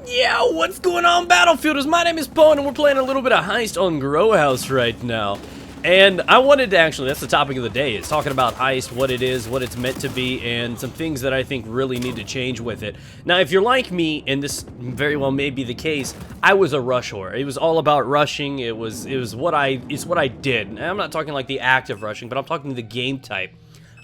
Yeah, what's going on, Battlefielders? My name is Pone, and we're playing a little bit of Heist on Grow House right now. And I wanted to actually, that's the topic of the day, is talking about Heist, what it is, what it's meant to be, and some things that I think really need to change with it. Now, if you're like me, and this very well may be the case, I was a rush whore. It was all about rushing. It's what I did. And I'm not talking like the act of rushing, but I'm talking the game type.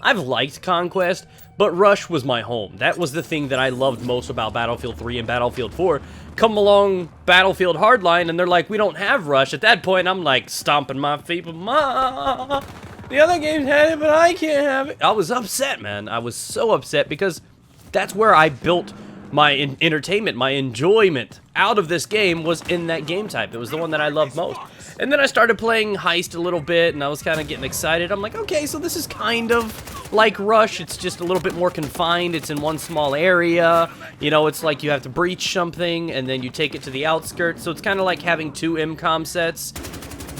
I've liked Conquest, but Rush was my home. That was the thing that I loved most about Battlefield 3 and Battlefield 4. Come along Battlefield Hardline, and they're like, we don't have Rush. At that point, I'm like stomping my feet, but the other games had it, but I can't have it. I was upset, man. I was so upset because that's where I built my entertainment, my enjoyment out of this game was in that game type. It was the one that I loved most. And then I started playing Heist a little bit, and I was kind of getting excited. I'm like, okay, so this is kind of like Rush. It's just a little bit more confined. It's in one small area. You know, it's like you have to breach something, and then you take it to the outskirts. So it's kind of like having two MCOM sets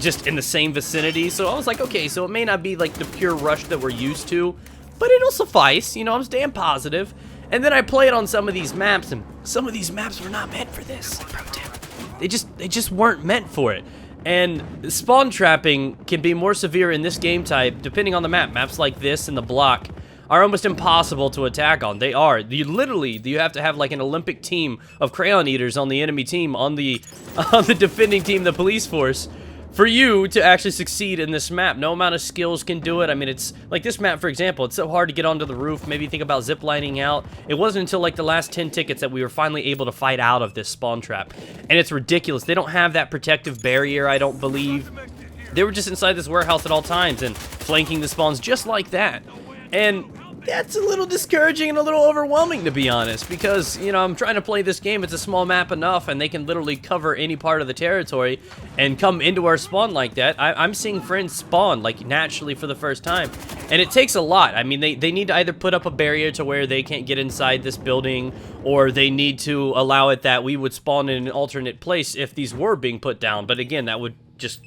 just in the same vicinity. So I was like, okay, so it may not be like the pure Rush that we're used to, but it'll suffice. You know, I'm staying positive. And then I played on some of these maps, and some of these maps were not meant for this. Pro tip. They just weren't meant for it. And spawn trapping can be more severe in this game type, depending on the map. Maps like this and the block are almost impossible to attack on. They are. You have to have like an Olympic team of crayon eaters on the enemy team, on the defending team, the police force, for you to actually succeed in this map. No amount of skills can do it. I mean, it's like this map, for example, it's so hard to get onto the roof. Maybe think about ziplining out. It wasn't until like the last 10 tickets that we were finally able to fight out of this spawn trap. And it's ridiculous. They don't have that protective barrier, I don't believe. They were just inside this warehouse at all times and flanking the spawns just like that. And that's a little discouraging and a little overwhelming, to be honest, because, you know, I'm trying to play this game. It's a small map enough, and they can literally cover any part of the territory and come into our spawn like that. I'm seeing friends spawn, like, naturally for the first time, and it takes a lot. I mean, they need to either put up a barrier to where they can't get inside this building, or they need to allow it that we would spawn in an alternate place if these were being put down. But again, that would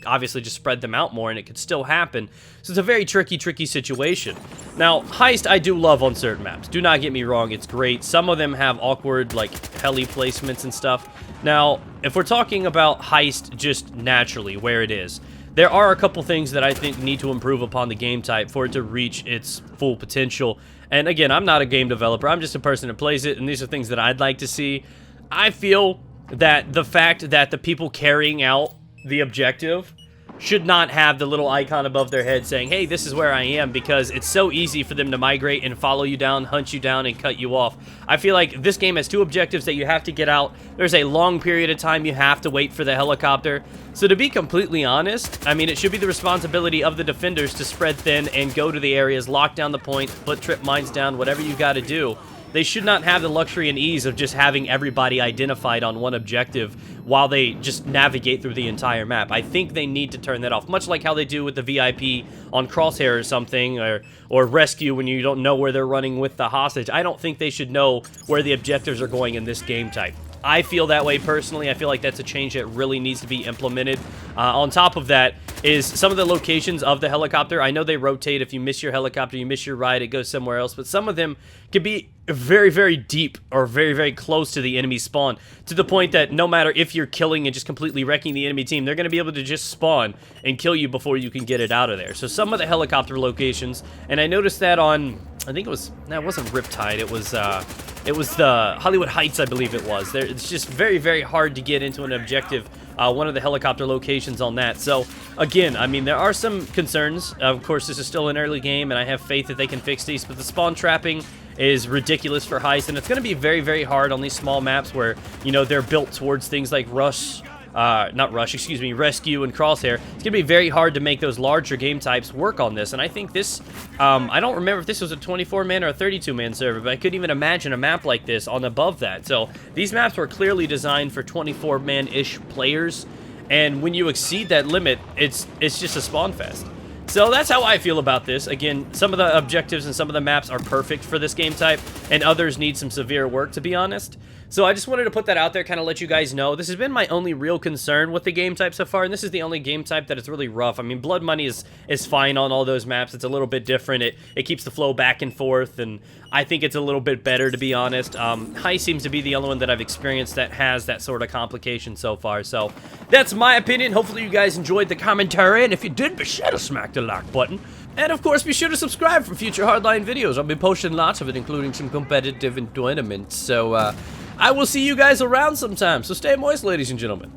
obviously just spread them out more, and it could still happen. So it's a very tricky situation. Now, Heist I do love on certain maps. Do not get me wrong, it's great. Some of them have awkward, like, heli placements and stuff. Now, if we're talking about Heist just naturally, where it is, there are a couple things that I think need to improve upon the game type for it to reach its full potential. And again, I'm not a game developer, I'm just a person that plays it, and these are things that I'd like to see. I feel that the fact that the people carrying out the objective should not have the little icon above their head saying, hey, this is where I am, because it's so easy for them to migrate and follow you down, hunt you down, and cut you off. I feel like this game has two objectives that you have to get out. There's a long period of time you have to wait for the helicopter. So to be completely honest, I mean, it should be the responsibility of the defenders to spread thin and go to the areas, lock down the points, put trip mines down, whatever you got to do. They should not have the luxury and ease of just having everybody identified on one objective while they just navigate through the entire map. I think they need to turn that off, much like how they do with the VIP on Crosshair or something, or Rescue when you don't know where they're running with the hostage. I don't think they should know where the objectives are going in this game type. I feel that way personally. I feel like that's a change that really needs to be implemented. On top of that is some of the locations of the helicopter. I know they rotate. If you miss your helicopter, you miss your ride, it goes somewhere else. But some of them can be very, very deep or very, very close to the enemy spawn, to the point that no matter if you're killing and just completely wrecking the enemy team, they're going to be able to just spawn and kill you before you can get it out of there. So some of the helicopter locations, and I noticed that on, I think it was, no, it wasn't Riptide, it was the Hollywood Heights, I believe it was. It's just very, very hard to get into an objective, one of the helicopter locations on that. So, again, I mean, there are some concerns. Of course, this is still an early game, and I have faith that they can fix these, but the spawn trapping is ridiculous for Heist, and it's going to be very, very hard on these small maps where, you know, they're built towards things like Rescue and Crosshair. It's going to be very hard to make those larger game types work on this, and I think this, I don't remember if this was a 24-man or a 32-man server, but I couldn't even imagine a map like this on above that. So these maps were clearly designed for 24-man-ish players, and when you exceed that limit, it's just a spawn fest. So that's how I feel about this. Again, some of the objectives and some of the maps are perfect for this game type, and others need some severe work, to be honest. So I just wanted to put that out there, kind of let you guys know. This has been my only real concern with the game type so far, and this is the only game type that is really rough. I mean, Blood Money is fine on all those maps. It's a little bit different. It keeps the flow back and forth, and I think it's a little bit better, to be honest. Heist seems to be the only one that I've experienced that has that sort of complication so far. So that's my opinion. Hopefully you guys enjoyed the commentary, and if you did, be sure to smack the like button. And of course, be sure to subscribe for future Hardline videos. I'll be posting lots of it, including some competitive tournaments. So I will see you guys around sometime. So stay moist, ladies and gentlemen.